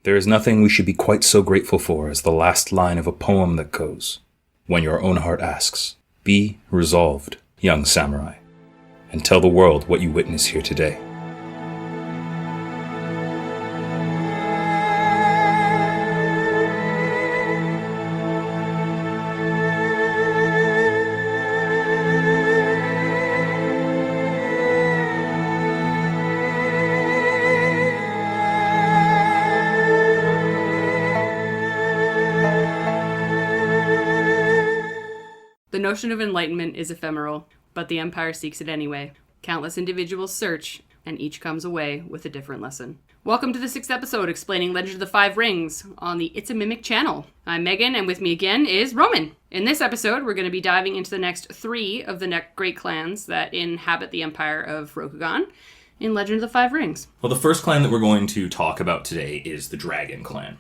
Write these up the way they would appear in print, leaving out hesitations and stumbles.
There is nothing we should be quite so grateful for as the last line of a poem that goes, "When your own heart asks, be resolved, young samurai, and tell the world what you witness here today." The notion of enlightenment is ephemeral, but the Empire seeks it anyway. Countless individuals search, and each comes away with a different lesson. Welcome to the 6th episode explaining Legend of the Five Rings on the It's a Mimic channel. I'm Megan, and with me again is Roman. In this episode, we're going to be diving into the next 3 of the great clans that inhabit the Empire of Rokugan in Legend of the Five Rings. Well, the first clan that we're going to talk about today is the Dragon Clan.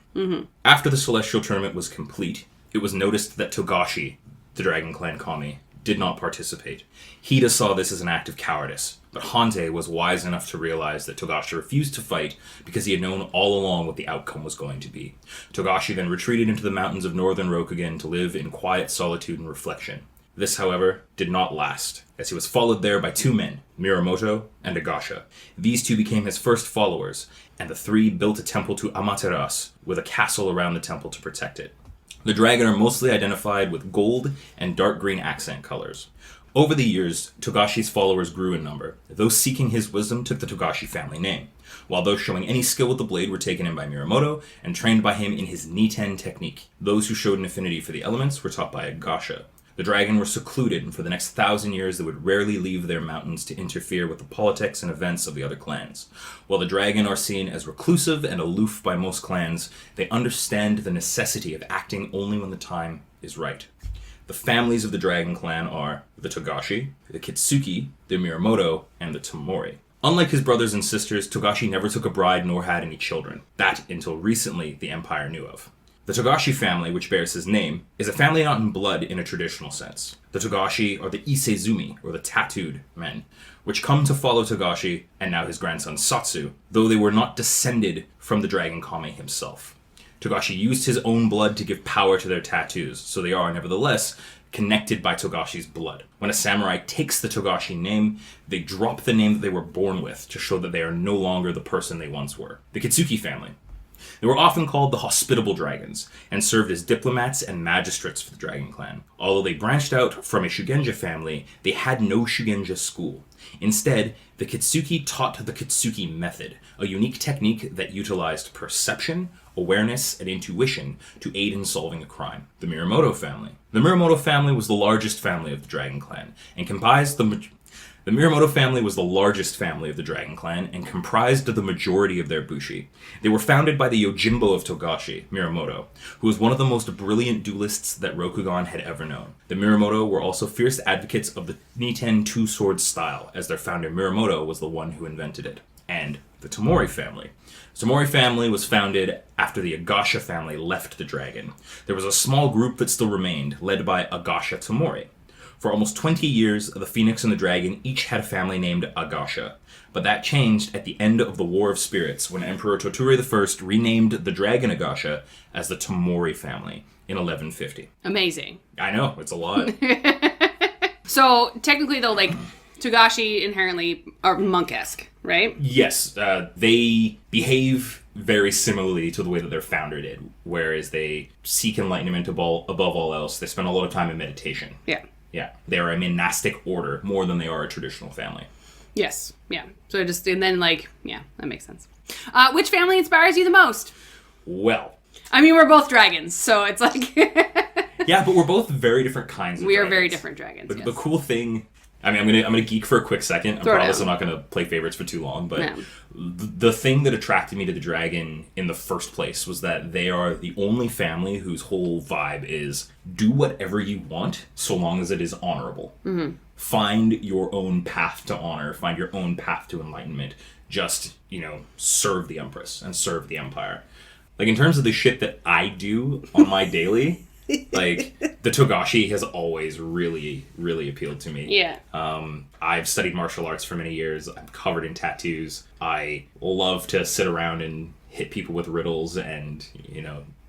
After the Celestial Tournament was complete, it was noticed that Togashi, the Dragon Clan Kami, did not participate. Hida saw this as an act of cowardice, but Hante was wise enough to realize that Togashi refused to fight because he had known all along what the outcome was going to be. Togashi then retreated into the mountains of northern Rokugan to live in quiet solitude and reflection. This, however, did not last, as he was followed there by 2 men, Mirumoto and Agasha. These 2 became his first followers, and the 3 built a temple to Amaterasu, with a castle around the temple to protect it. The dragon are mostly identified with gold and dark green accent colors. Over the years, Togashi's followers grew in number. Those seeking his wisdom took the Togashi family name, while those showing any skill with the blade were taken in by Mirumoto and trained by him in his Niten technique. Those who showed an affinity for the elements were taught by Agasha. The dragon were secluded, and for the next 1,000 years they would rarely leave their mountains to interfere with the politics and events of the other clans. While the dragon are seen as reclusive and aloof by most clans, they understand the necessity of acting only when the time is right. The families of the Dragon Clan are the Togashi, the Kitsuki, the Mirumoto, and the Tomori. Unlike his brothers and sisters, Togashi never took a bride nor had any children. That, until recently, the Empire knew of. The Togashi family, which bears his name, is a family not in blood in a traditional sense. The Togashi are the Isezumi, or the tattooed men, which come to follow Togashi, and now his grandson Satsu, though they were not descended from the Dragon Kami himself. Togashi used his own blood to give power to their tattoos, so they are, nevertheless, connected by Togashi's blood. When a samurai takes the Togashi name, they drop the name that they were born with to show that they are no longer the person they once were. The Kitsuki family. They were often called the Hospitable Dragons, and served as diplomats and magistrates for the Dragon Clan. Although they branched out from a Shugenja family, they had no Shugenja school. Instead, the Kitsuki taught the Kitsuki method, a unique technique that utilized perception, awareness, and intuition to aid in solving a crime. The Mirumoto family. The Mirumoto family was the largest family of the Dragon Clan, and comprised the Mirumoto family was the largest family of the Dragon Clan and comprised the majority of their bushi. They were founded by the Yojimbo of Togashi, Mirumoto, who was one of the most brilliant duelists that Rokugan had ever known. The Mirumoto were also fierce advocates of the Niten two-sword style, as their founder Mirumoto was the one who invented it. And the Tomori family. The Tomori family was founded after the Agasha family left the dragon. There was a small group that still remained, led by Agasha Tomori. For almost 20 years, the Phoenix and the Dragon each had a family named Agasha, but that changed at the end of the War of Spirits when Emperor Toturi I renamed the Dragon Agasha as the Tomori family in 1150. Amazing. I know, it's a lot. So, technically though, Togashi inherently are monk-esque, right? Yes, they behave very similarly to the way that their founder did, whereas they seek enlightenment above all else. They spend a lot of time in meditation. Yeah. Yeah, they are a monastic order more than they are a traditional family. Yes, yeah. So that makes sense. Which family inspires you the most? Well, I mean, we're both dragons, so it's like... Yeah, but we're both very different kinds of We dragons. are very different dragons, The cool thing... I mean, I'm gonna geek for a quick second. I promise I'm not gonna play favorites for too long, but the thing that attracted me to the dragon in the first place was that they are the only family whose whole vibe is do whatever you want so long as it is honorable. Mm-hmm. Find your own path to honor. Find your own path to enlightenment. Just, serve the Empress and serve the Empire. In terms of the shit that I do on my daily... the Togashi has always really, really appealed to me. Yeah. I've studied martial arts for many years. I'm covered in tattoos. I love to sit around and hit people with riddles and,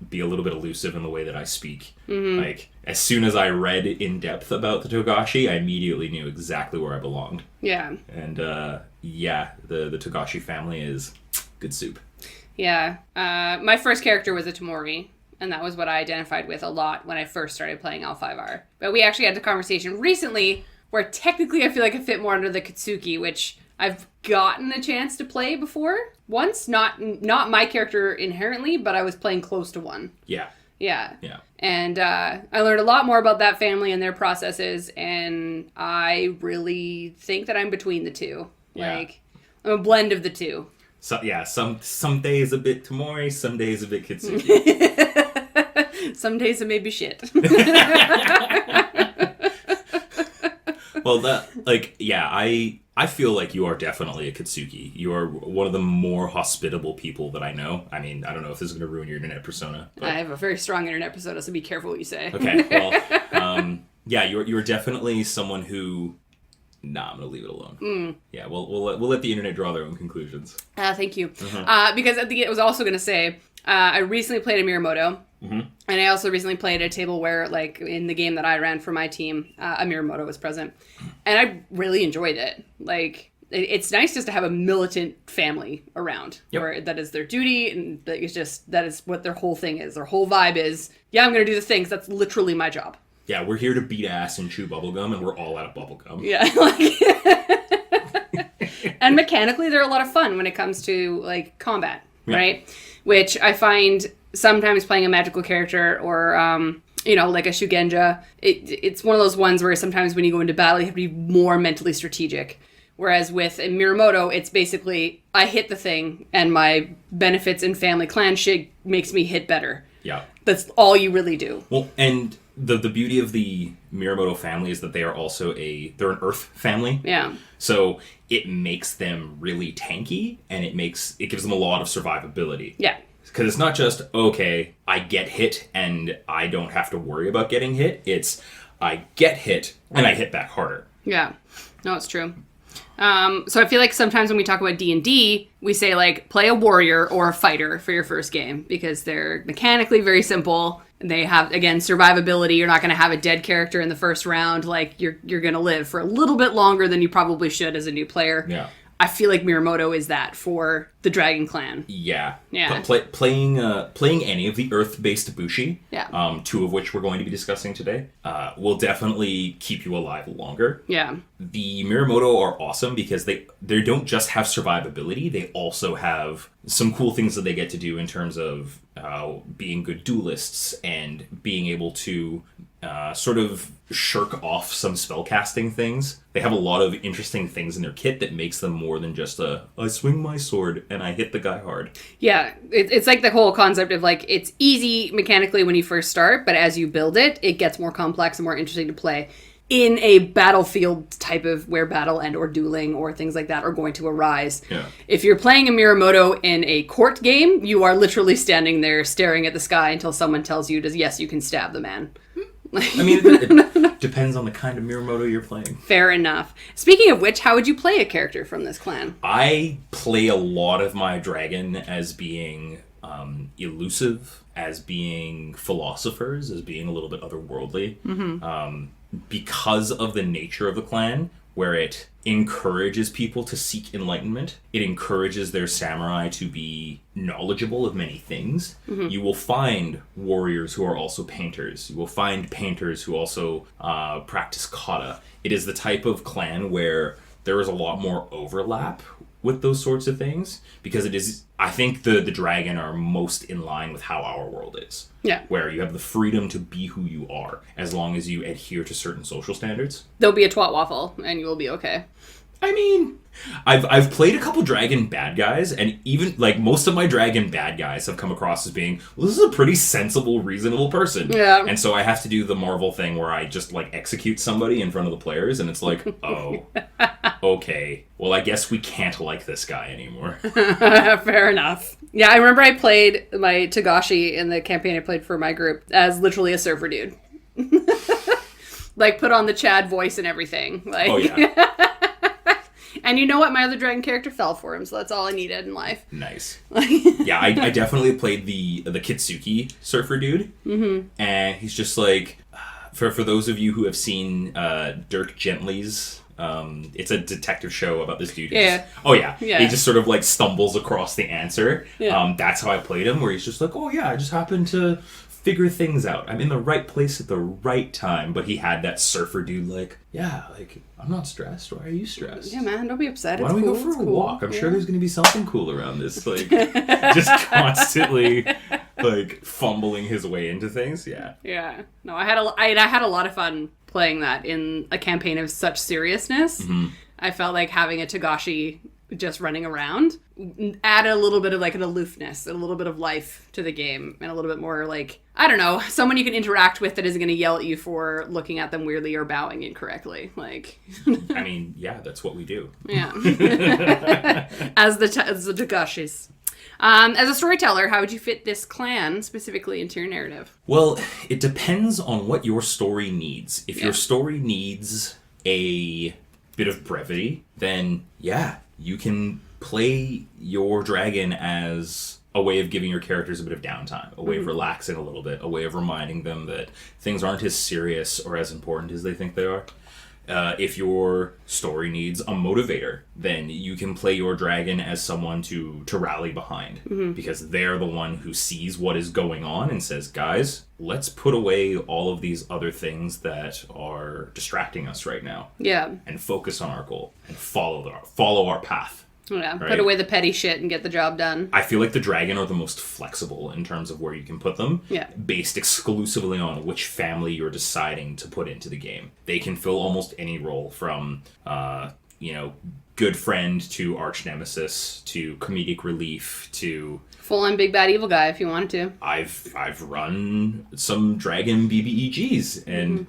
be a little bit elusive in the way that I speak. Like, as soon as I read in depth about the Togashi, I immediately knew exactly where I belonged. Yeah. And, the Togashi family is good soup. Yeah. My first character was a Tamori, and that was what I identified with a lot when I first started playing L5R. But we actually had a conversation recently where technically I feel like I fit more under the Kitsuki, which I've gotten a chance to play before once. Not my character inherently, but I was playing close to one. Yeah. Yeah. Yeah. And I learned a lot more about that family and their processes, and I really think that I'm between the two. Yeah. Like, I'm a blend of the two. So, yeah, some days a bit Tamori, some days a bit Kitsuki. Some days it may be shit. Well, I feel like you are definitely a Kitsuki. You are one of the more hospitable people that I know. I mean, I don't know if this is going to ruin your internet persona. But... I have a very strong internet persona, so be careful what you say. Okay, well, you're definitely someone who... Nah, I'm going to leave it alone. Yeah, we'll let the internet draw their own conclusions. Thank you. Because at the end, I was also going to say, I recently played a Miyamoto. And I also recently played a table where, like, in the game that I ran for my team, a Miyamoto was present. And I really enjoyed it. Like, it's nice just to have a militant family around. Yep. Where that is their duty, and that is what their whole thing is. Their whole vibe is, yeah, I'm going to do the things. That's literally my job. Yeah, we're here to beat ass and chew bubblegum, and we're all out of bubblegum. Yeah. And mechanically, they're a lot of fun when it comes to, like, combat, right? Which I find... sometimes playing a magical character or, like a Shugenja, it's one of those ones where sometimes when you go into battle, you have to be more mentally strategic. Whereas with a Miyamoto, it's basically, I hit the thing, and my benefits and family clan shit makes me hit better. Yeah. That's all you really do. Well, and the beauty of the Miyamoto family is that they are also they're an earth family. Yeah. So it makes them really tanky, and it gives them a lot of survivability. Yeah. Because it's not just, okay, I get hit and I don't have to worry about getting hit. It's, I get hit and I hit back harder. Yeah. No, it's true. So I feel like sometimes when we talk about D&D, we say, like, play a warrior or a fighter for your first game. Because they're mechanically very simple. They have, again, survivability. You're not going to have a dead character in the first round. Like, you're going to live for a little bit longer than you probably should as a new player. Yeah. I feel like Miyamoto is that for the Dragon Clan. Yeah. Yeah. Playing any of the Earth-based Bushi, Yeah. Two of which we're going to be discussing today, will definitely keep you alive longer. Yeah. The Miyamoto are awesome because they don't just have survivability, they also have some cool things that they get to do in terms of being good duelists and being able to sort of shirk off some spellcasting things. They have a lot of interesting things in their kit that makes them more than just I swing my sword and I hit the guy hard. Yeah, it's like the whole concept of, like, it's easy mechanically when you first start, but as you build it, it gets more complex and more interesting to play in a battlefield type of where battle and or dueling or things like that are going to arise. Yeah. If you're playing a Miyamoto in a court game, you are literally standing there staring at the sky until someone tells you, yes, you can stab the man. I mean, it depends on the kind of Miyamoto you're playing. Fair enough. Speaking of which, how would you play a character from this clan? I play a lot of my dragon as being elusive, as being philosophers, as being a little bit otherworldly. Because of the nature of the clan, where it encourages people to seek enlightenment. It encourages their samurai to be knowledgeable of many things. You will find warriors who are also painters. You will find painters who also practice kata. It is the type of clan where there is a lot more overlap with those sorts of things, because it is, I think the dragon are most in line with how our world is. Yeah. Where you have the freedom to be who you are, as long as you adhere to certain social standards. There'll be a twat waffle, and you will be okay. I mean, I've played a couple dragon bad guys, and even, like, most of my dragon bad guys have come across as being, well, this is a pretty sensible, reasonable person. Yeah. And so I have to do the Marvel thing where I just, like, execute somebody in front of the players, and it's like, oh, okay, well, I guess we can't like this guy anymore. Fair enough. Yeah, I remember I played my Togashi in the campaign I played for my group as literally a surfer dude. Like, put on the Chad voice and everything. Like, Oh, yeah. And you know what? My other dragon character fell for him, so that's all I needed in life. Nice. Yeah, I definitely played the Kitsuki surfer dude. Mm-hmm. And he's just like, for those of you who have seen Dirk Gently's, it's a detective show about this dude. Yeah. He just sort of like stumbles across the answer. Yeah. That's how I played him, where he's just like, oh yeah, I just happened to figure things out. I'm in the right place at the right time. But he had that surfer dude like, yeah, like, I'm not stressed. Why are you stressed? Yeah, man, don't be upset. Why don't we go for a walk? I'm sure there's going to be something cool around this. Like, just constantly, like, fumbling his way into things. Yeah. Yeah. No, I had a lot of fun playing that in a campaign of such seriousness. Mm-hmm. I felt like having a Togashi just running around added a little bit of like an aloofness and a little bit of life to the game, and a little bit more like, I don't know, someone you can interact with that isn't going to yell at you for looking at them weirdly or bowing incorrectly. Like, I mean, yeah, that's what we do. Yeah. as the Togashis. As a storyteller, how would you fit this clan specifically into your narrative? Well, it depends on what your story needs. If your story needs a bit of brevity, then yeah, you can play your dragon as a way of giving your characters a bit of downtime, a way of relaxing a little bit, a way of reminding them that things aren't as serious or as important as they think they are. If your story needs a motivator, then you can play your dragon as someone to rally behind, because they're the one who sees what is going on and says, guys, let's put away all of these other things that are distracting us right now. Yeah. And focus on our goal and follow our path. Yeah, right? Put away the petty shit and get the job done. I feel like the dragon are the most flexible in terms of where you can put them, based exclusively on which family you're deciding to put into the game. They can fill almost any role, from, good friend to arch nemesis to comedic relief to full-on big bad evil guy if you wanted to. I've run some dragon BBEGs, and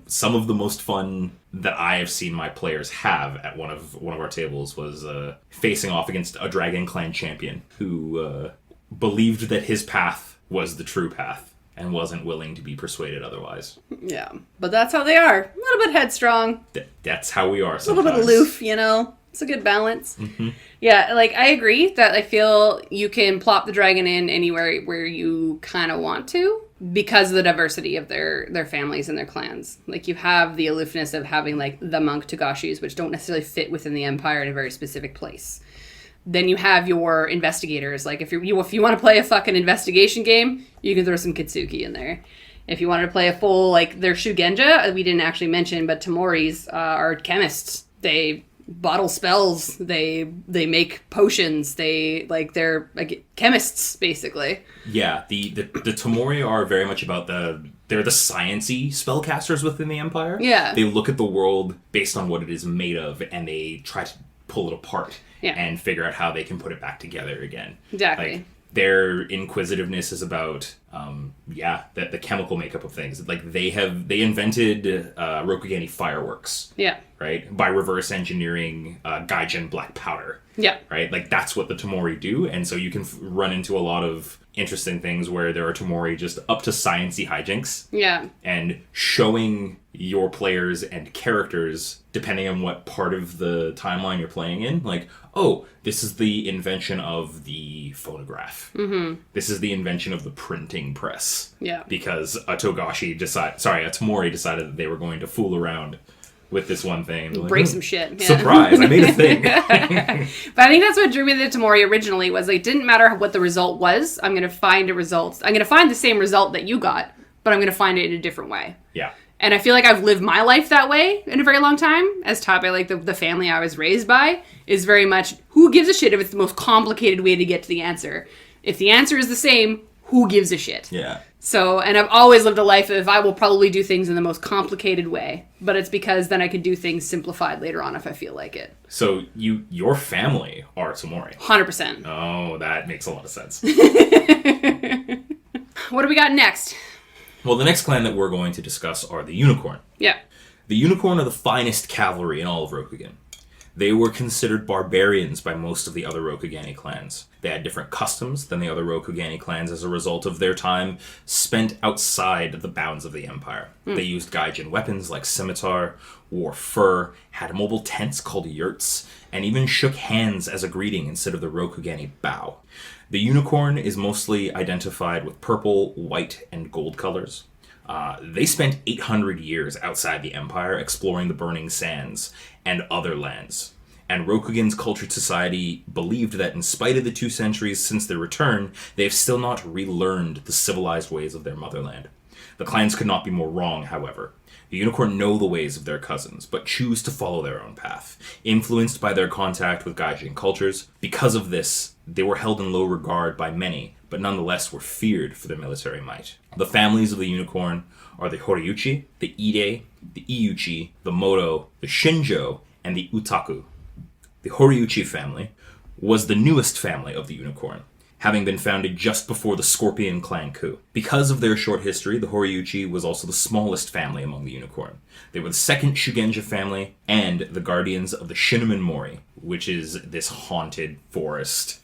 some of the most fun that I have seen my players have at one of our tables was facing off against a Dragon Clan champion who believed that his path was the true path and wasn't willing to be persuaded otherwise. Yeah, but that's how they are. A little bit headstrong. That's how we are sometimes. A little bit aloof, It's a good balance. Mm-hmm. Yeah, like, I agree that I feel you can plop the dragon in anywhere where you kind of want to, because of the diversity of their families and their clans. Like, you have the aloofness of having, like, the monk Togashis, which don't necessarily fit within the empire in a very specific place. Then you have your investigators. Like, if you want to play a fucking investigation game, you can throw some Kitsuki in there. If you wanted to play a full, like, their Shugenja, we didn't actually mention, but Tamoris are chemists. They bottle spells, they make potions, they're like chemists, basically. Yeah, the Tamori are very much about they're the science-y spellcasters within the Empire. Yeah. They look at the world based on what it is made of, and they try to pull it apart and figure out how they can put it back together again. Exactly. Like, their inquisitiveness is about the chemical makeup of things. Like, they invented Rokugani fireworks. Yeah. Right? By reverse engineering Gaijin black powder. Yeah. Right? Like, that's what the Tamori do, and so you can run into a lot of interesting things where there are Tamori just up to science-y hijinks. Yeah. And showing your players and characters, depending on what part of the timeline you're playing in, like, oh, this is the invention of the phonograph. Mm-hmm. This is the invention of the printing press. Yeah. Because a Tamori decided that they were going to fool around with this one thing. Break some shit. Yeah. Surprise, I made a thing. But I think that's what drew me to Tamori originally, was like, it didn't matter what the result was. I'm going to find a result. I'm going to find the same result that you got, but I'm going to find it in a different way. Yeah. And I feel like I've lived my life that way in a very long time, as taught by, like, the family I was raised by, is very much, who gives a shit if it's the most complicated way to get to the answer? If the answer is the same, who gives a shit? Yeah. So, and I've always lived a life of, I will probably do things in the most complicated way, but it's because then I can do things simplified later on if I feel like it. So your family are Tamori? 100%. Oh, that makes a lot of sense. What do we got next? Well, the next clan that we're going to discuss are the Unicorn. Yeah. The Unicorn are the finest cavalry in all of Rokugan. They were considered barbarians by most of the other Rokugani clans. They had different customs than the other Rokugani clans as a result of their time spent outside the bounds of the empire. They used gaijin weapons like scimitar, wore fur, had mobile tents called yurts, and even shook hands as a greeting instead of the Rokugani bow. The unicorn is mostly identified with purple, white, and gold colors. They spent 800 years outside the empire exploring the Burning Sands and other lands. And Rokugan's cultured society believed that in spite of the 2 centuries since their return, they have still not relearned the civilized ways of their motherland. The clans could not be more wrong, however. The unicorn know the ways of their cousins, but choose to follow their own path, influenced by their contact with gaijin cultures. Because of this, they were held in low regard by many, but nonetheless were feared for their military might. The families of the unicorn are the Horiuchi, the Ide, the Iuchi, the Moto, the Shinjo, and the Utaku. The Horiuchi family was the newest family of the unicorn, having been founded just before the Scorpion clan coup. Because of their short history, the Horiuchi was also the smallest family among the unicorn. They were the second Shugenja family and the guardians of the Shinramen Mori, which is this haunted forest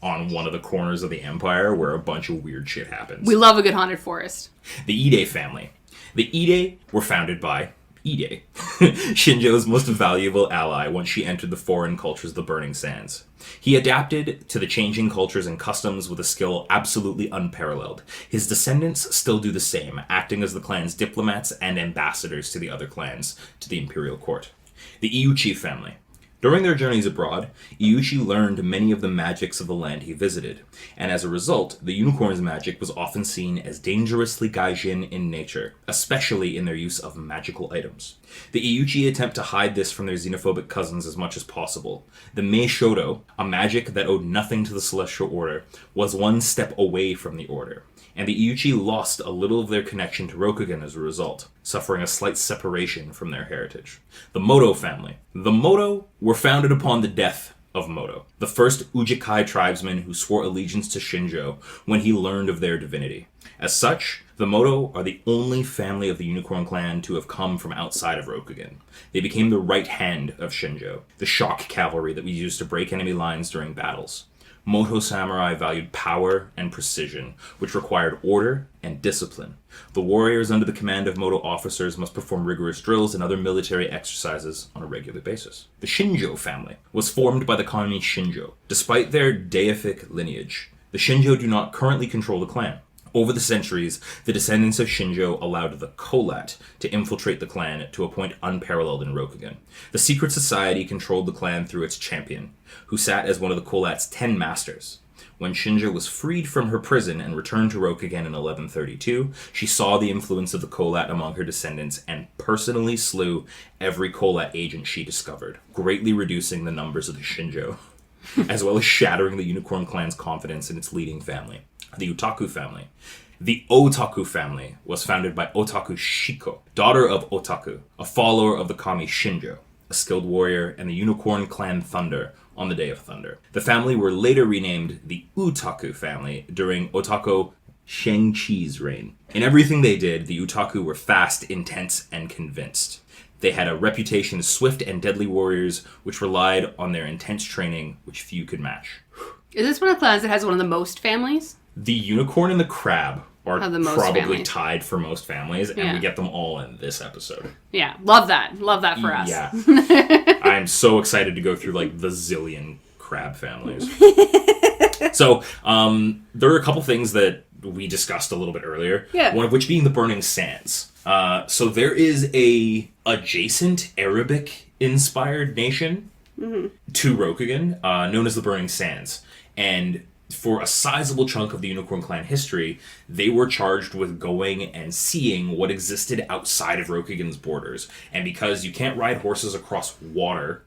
on one of the corners of the empire where a bunch of weird shit happens. We love a good haunted forest. The Ide family. The Ide were founded by Ide, Shinjo's most valuable ally once she entered the foreign cultures of the Burning Sands. He adapted to the changing cultures and customs with a skill absolutely unparalleled. His descendants still do the same, acting as the clan's diplomats and ambassadors to the other clans to the imperial court. The Iuchi family. During their journeys abroad, Iuchi learned many of the magics of the land he visited, and as a result, the unicorn's magic was often seen as dangerously gaijin in nature, especially in their use of magical items. The Iuchi attempt to hide this from their xenophobic cousins as much as possible. The Mei Shodo, a magic that owed nothing to the Celestial Order, was one step away from the Order, and the Iuchi lost a little of their connection to Rokugan as a result, suffering a slight separation from their heritage. The Moto family. The Moto were founded upon the death of Moto, the first Ujikai tribesman who swore allegiance to Shinjo when he learned of their divinity. As such, the Moto are the only family of the Unicorn clan to have come from outside of Rokugan. They became the right hand of Shinjo, the shock cavalry that we used to break enemy lines during battles. Moto samurai valued power and precision, which required order and discipline. The warriors under the command of Moto officers must perform rigorous drills and other military exercises on a regular basis. The Shinjo family was formed by the Kami Shinjo. Despite their deific lineage, the Shinjo do not currently control the clan. Over the centuries, the descendants of Shinjo allowed the Kolat to infiltrate the clan to a point unparalleled in Rokugan. The secret society controlled the clan through its champion, who sat as one of the Kolat's 10 masters. When Shinjo was freed from her prison and returned to Rokugan in 1132, she saw the influence of the Kolat among her descendants and personally slew every Kolat agent she discovered, greatly reducing the numbers of the Shinjo, as well as shattering the Unicorn clan's confidence in its leading family. The Utaku family. The Otaku family was founded by Otaku Shiko, daughter of Otaku, a follower of the Kami Shinjo, a skilled warrior, and the Unicorn clan Thunder on the Day of Thunder. The family were later renamed the Utaku family during Otako Shang-Chi's reign. In everything they did, the Utaku were fast, intense, and convinced. They had a reputation as swift and deadly warriors, which relied on their intense training, which few could match. Is this one of the clans that has one of the most families? The unicorn and the crab are probably families. tied for most families, and we get them all in this episode. Yeah, love that. Love that for us. Yeah. I'm so excited to go through, like, the zillion crab families. So, there are a couple things that we discussed a little bit earlier. Yeah. One of which being the Burning Sands. So there is a adjacent Arabic-inspired nation to Rokugan, known as the Burning Sands. And for a sizable chunk of the Unicorn Clan history, they were charged with going and seeing what existed outside of Rokugan's borders. And because you can't ride horses across water,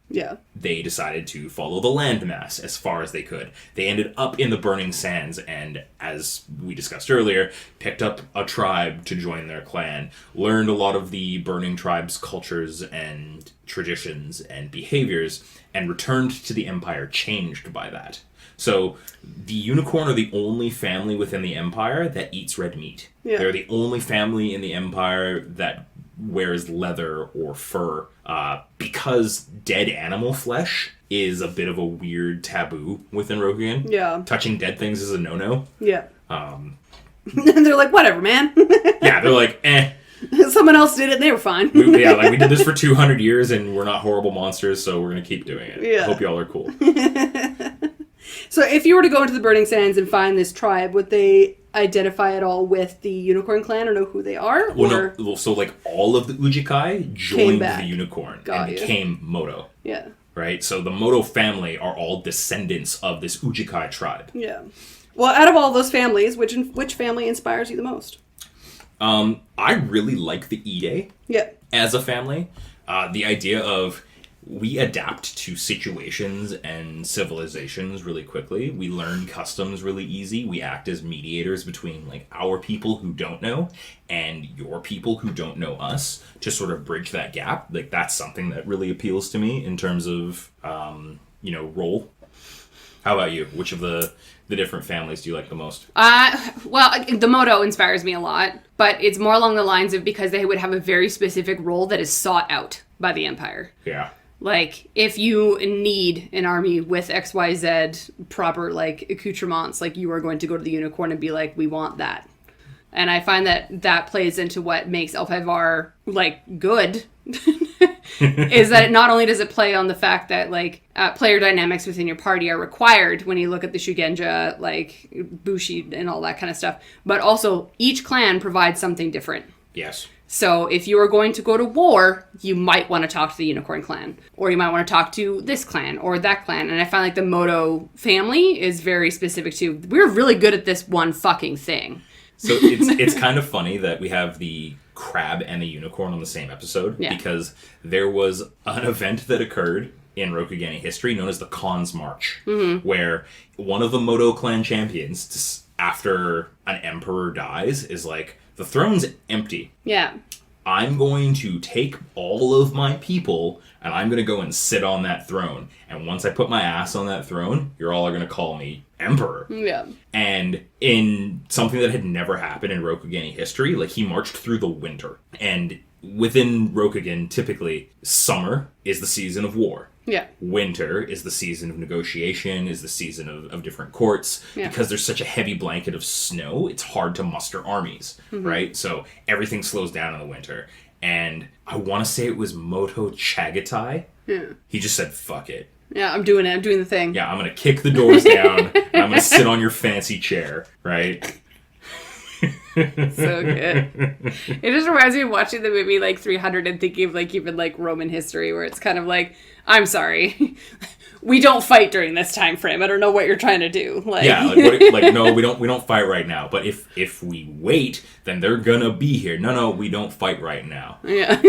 they decided to follow the landmass as far as they could. They ended up in the Burning Sands and, as we discussed earlier, picked up a tribe to join their clan, learned a lot of the Burning Tribe's cultures and traditions and behaviors, and returned to the Empire changed by that. So, the Unicorn are the only family within the Empire that eats red meat. Yeah. They're the only family in the Empire that wears leather or fur, because dead animal flesh is a bit of a weird taboo within Rokugan. Yeah. Touching dead things is a no-no. Yeah. And they're like, whatever, man. Yeah, they're like, eh. Someone else did it and they were fine. We did this for 200 years and we're not horrible monsters, so we're going to keep doing it. Yeah. Hope y'all are cool. So if you were to go into the Burning Sands and find this tribe, would they identify at all with the Unicorn Clan or know who they are? Well, no. So, like, all of the Ujikai joined the Unicorn and became Moto. Yeah. Right? So the Moto family are all descendants of this Ujikai tribe. Yeah. Well, out of all those families, which family inspires you the most? I really like the Ide as a family. The idea of we adapt to situations and civilizations really quickly. We learn customs really easy. We act as mediators between like our people who don't know and your people who don't know us to sort of bridge that gap. Like that's something that really appeals to me in terms of, role. How about you? Which of the different families do you like the most? Well, the Moto inspires me a lot, but it's more along the lines of because they would have a very specific role that is sought out by the Empire. Yeah. Like, if you need an army with XYZ proper, like, accoutrements, like, you are going to go to the Unicorn and be like, we want that. And I find that plays into what makes L5R, like, good. Is that not only does it play on the fact that, like, player dynamics within your party are required when you look at the Shugenja, like, Bushi and all that kind of stuff, but also each clan provides something different. Yes. So if you are going to go to war, you might want to talk to the Unicorn clan. Or you might want to talk to this clan or that clan. And I find like the Moto family is very specific to, we're really good at this one fucking thing. So it's kind of funny that we have the crab and the unicorn on the same episode. Yeah. Because there was an event that occurred in Rokugani history known as the Khan's March. Mm-hmm. Where one of the Moto clan champions, after an emperor dies, is like, the throne's empty. Yeah. I'm going to take all of my people and I'm going to go and sit on that throne. And once I put my ass on that throne, you're all going to call me emperor. Yeah. And in something that had never happened in Rokugani history, like he marched through the winter. And within Rokugan, typically, summer is the season of war. Yeah. Winter is the season of negotiation, is the season of different courts. Yeah. Because there's such a heavy blanket of snow, it's hard to muster armies, right? So everything slows down in the winter. And I want to say it was Moto Chagatai. Yeah. He just said, fuck it. Yeah, I'm doing it. I'm doing the thing. Yeah, I'm going to kick the doors down, and I'm going to sit on your fancy chair, right? So good. It just reminds me of watching the movie like 300 and thinking of like even like Roman history where it's kind of like, I'm sorry, we don't fight during this time frame. I don't know what you're trying to do. Like, yeah, no, we don't fight right now. But if we wait, then they're gonna be here. No, we don't fight right now. Yeah,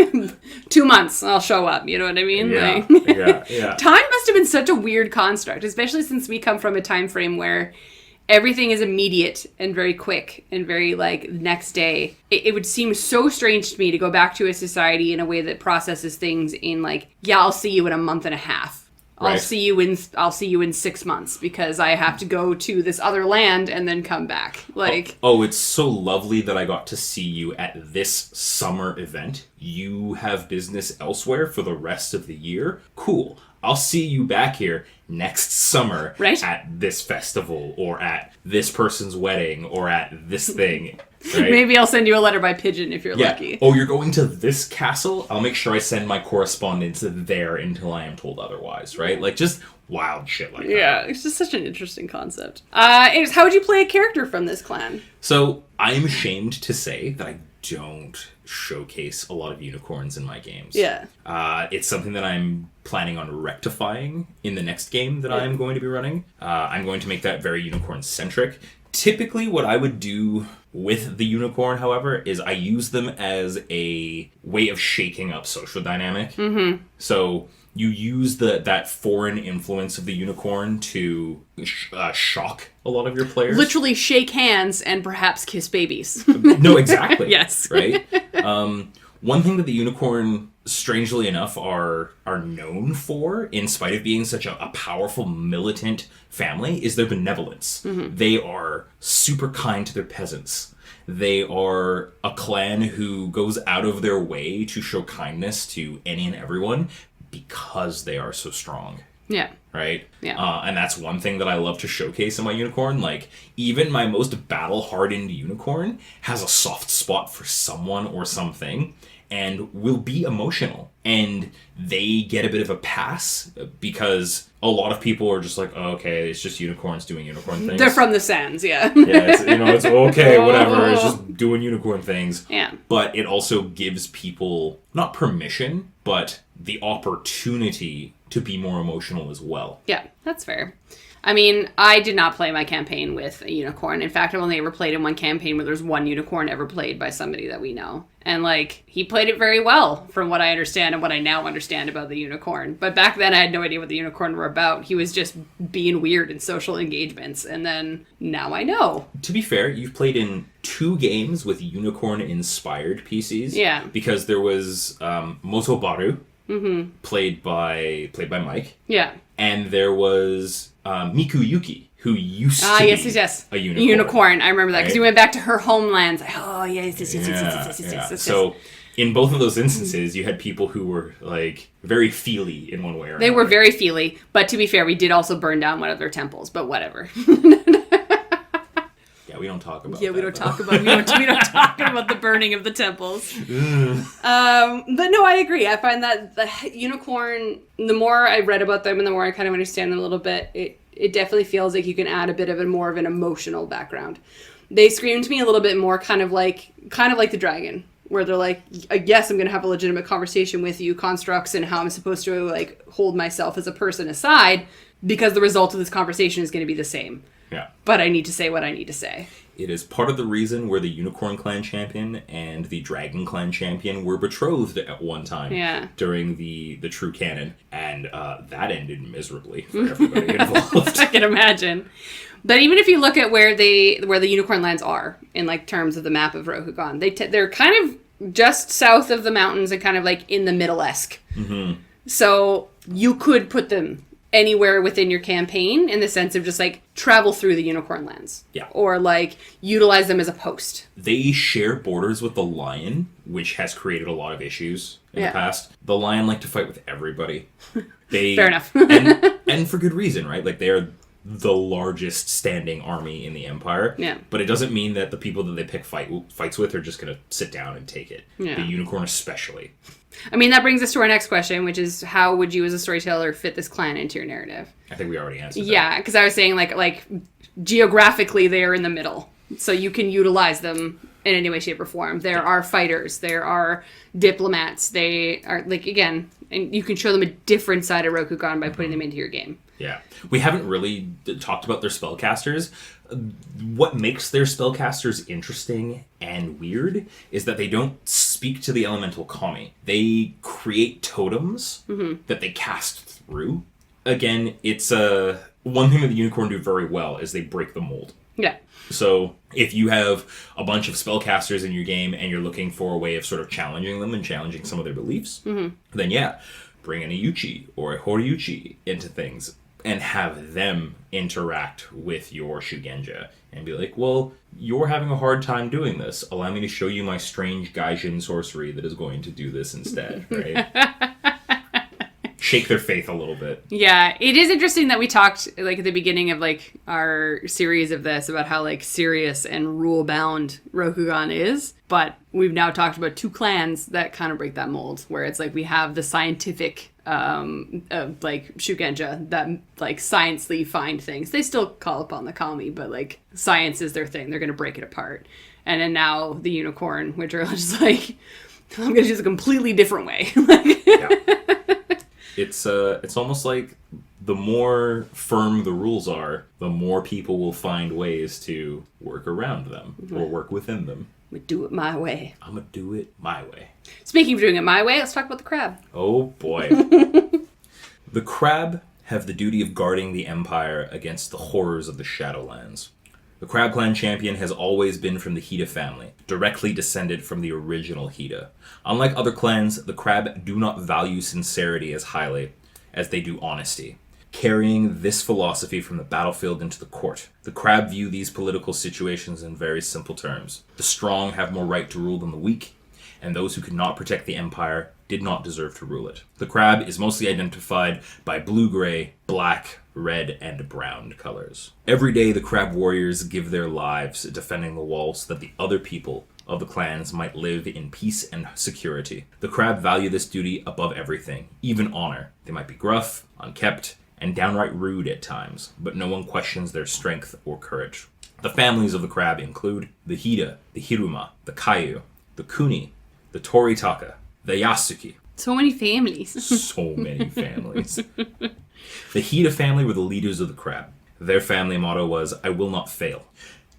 2 months, I'll show up. You know what I mean? Yeah, like, yeah. Time must have been such a weird construct, especially since we come from a time frame where everything is immediate and very quick and very, like, next day. It would seem so strange to me to go back to a society in a way that processes things in, like, yeah, I'll see you in a month and a half. Right. I'll see you in 6 months because I have to go to this other land and then come back. Like, oh, it's so lovely that I got to see you at this summer event. You have business elsewhere for the rest of the year? Cool. I'll see you back here next summer at this festival or at this person's wedding or at this thing. Right? Maybe I'll send you a letter by pigeon if you're lucky. Oh, you're going to this castle? I'll make sure I send my correspondence there until I am told otherwise, right? Like, just wild shit like that. Yeah, it's just such an interesting concept. Anyways, how would you play a character from this clan? So, I am ashamed to say that I don't showcase a lot of unicorns in my games. Yeah. It's something that I'm planning on rectifying in the next game that I'm going to be running. I'm going to make that very unicorn-centric. Typically, what I would do with the unicorn, however, is I use them as a way of shaking up social dynamic. Mm-hmm. So you use that foreign influence of the unicorn to shock a lot of your players. Literally shake hands and perhaps kiss babies. No, exactly. Yes. Right? One thing that the unicorn strangely enough, are known for, in spite of being such a powerful militant family, is their benevolence. They are super kind to their peasants. They are a clan who goes out of their way to show kindness to any and everyone because they are so strong. Yeah. Right? Yeah. And that's one thing that I love to showcase in my unicorn. Like, even my most battle-hardened unicorn has a soft spot for someone or something and will be emotional. And they get a bit of a pass because a lot of people are just like, oh, okay, it's just unicorns doing unicorn things. They're from the sands, yeah. Yeah, it's okay, whatever. It's just doing unicorn things. Yeah. But it also gives people, not permission, but the opportunity to be more emotional as well. Yeah, that's fair. I mean, I did not play my campaign with a unicorn. In fact, I've only ever played in one campaign where there's one unicorn ever played by somebody that we know. And, like, he played it very well, from what I understand and what I now understand about the unicorn. But back then, I had no idea what the unicorn were about. He was just being weird in social engagements. And then, now I know. To be fair, you've played in 2 games with unicorn-inspired PCs. Yeah. Because there was Motobaru, played by Mike. Yeah. And there was Mikuyuki, who used to be a unicorn. A unicorn. I remember that because right? he went back to her homelands. Oh, yes. So in both of those instances, you had people who were like very feely in one way or another. They were very feely, but to be fair, we did also burn down one of their temples. But whatever. Yeah, we don't talk about. Yeah, we don't talk about the burning of the temples. But no, I agree. I find that the unicorn, the more I read about them and the more I kind of understand them a little bit, it definitely feels like you can add a bit of more of an emotional background. They scream to me a little bit more kind of like the dragon, where they're like, yes, I'm going to have a legitimate conversation with you, constructs and how I'm supposed to like hold myself as a person aside, because the result of this conversation is going to be the same. Yeah. But I need to say what I need to say. It is part of the reason where the Unicorn Clan champion and the Dragon Clan champion were betrothed at one time during the True Canon. And that ended miserably for everybody involved. I can imagine. But even if you look at where the Unicorn lands are in like terms of the map of Rokugan, they're kind of just south of the mountains and kind of like in the middle-esque. Mm-hmm. So you could put them anywhere within your campaign in the sense of just like travel through the Unicorn lands. Yeah. Or like utilize them as a post. They share borders with the Lion, which has created a lot of issues in the past. The Lion like to fight with everybody. Fair enough. and for good reason, right? Like they are the largest standing army in the Empire. Yeah. But it doesn't mean that the people that they pick fights with are just going to sit down and take it. Yeah. The Unicorn especially. I mean, that brings us to our next question, which is how would you as a storyteller fit this clan into your narrative? I think we already answered that. Yeah, because I was saying like geographically they are in the middle. So you can utilize them in any way, shape, or form. There are fighters. There are diplomats. They are, like, again, and you can show them a different side of Rokugan by putting them into your game. Yeah. We haven't really talked about their spellcasters. What makes their spellcasters interesting and weird is that they don't speak to the elemental kami. They create totems that they cast through. Again, it's one thing that the Unicorn do very well is they break the mold. Yeah. So if you have a bunch of spellcasters in your game and you're looking for a way of sort of challenging them and challenging some of their beliefs, then yeah, bring in a Yuchi or a Horyuchi into things and have them interact with your Shugenja and be like, well, you're having a hard time doing this. Allow me to show you my strange Gaijin sorcery that is going to do this instead, right? Shake their faith a little bit. Yeah, it is interesting that we talked like at the beginning of like our series of this about how like serious and rule bound Rokugan is, but we've now talked about 2 clans that kind of break that mold, where it's like we have the scientific like Shugenja that like sciencely find things. They still call upon the kami, but like science is their thing. They're going to break it apart. And then now the Unicorn, which are just like, I'm going to do this a completely different way. Yeah. It's almost like the more firm the rules are, the more people will find ways to work around them or work within them. I'm going to do it my way. I'm going to do it my way. Speaking of doing it my way, let's talk about the crab. Oh boy. The crab have the duty of guarding the Empire against the horrors of the Shadowlands. The Crab Clan champion has always been from the Hida family, directly descended from the original Hida. Unlike other clans, the Crab do not value sincerity as highly as they do honesty, carrying this philosophy from the battlefield into the court. The Crab view these political situations in very simple terms. The strong have more right to rule than the weak, and those who could not protect the empire did not deserve to rule it. The Crab is mostly identified by blue-gray, black, red, and brown colors. Every day the Crab warriors give their lives defending the wall so that the other people of the clans might live in peace and security. The Crab value this duty above everything, even honor. They might be gruff, unkempt, and downright rude at times, but no one questions their strength or courage. The families of the Crab include the Hida, the Hiruma, the Kayu, the Kuni, the Toritaka, the Yasuki. So many families. So many families. The Hida family were the leaders of the Crab. Their family motto was, "I will not fail."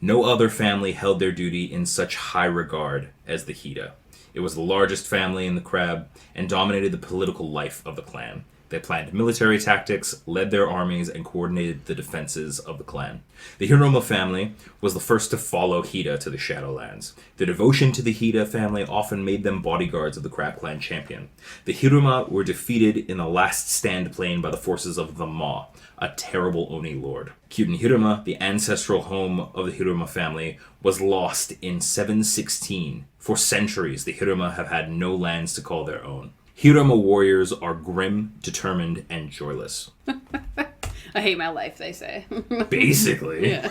No other family held their duty in such high regard as the Hida. It was the largest family in the Crab and dominated the political life of the clan. They planned military tactics, led their armies, and coordinated the defenses of the clan. The Hiruma family was the first to follow Hida to the Shadowlands. Their devotion to the Hida family often made them bodyguards of the Crab Clan champion. The Hiruma were defeated in the last stand plane by the forces of the Ma, a terrible Oni lord. Kyuden Hiruma, the ancestral home of the Hiruma family, was lost in 716. For centuries, the Hiruma have had no lands to call their own. Hiruma warriors are grim, determined, and joyless. I hate my life, they say. Basically. Yeah.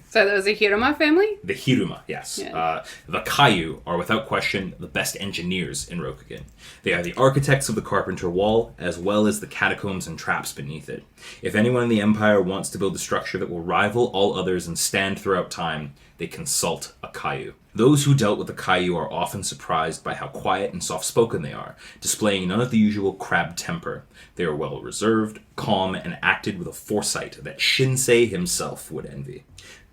So that was a Hiruma family? The Hiruma, yes. Yeah. The Kayu are without question the best engineers in Rokugan. They are the architects of the Carpenter Wall, as well as the catacombs and traps beneath it. If anyone in the Empire wants to build a structure that will rival all others and stand throughout time, they consult a Kayu. Those who dealt with the Kayu are often surprised by how quiet and soft-spoken they are, displaying none of the usual crab temper. They are well reserved, calm, and acted with a foresight that Shinsei himself would envy.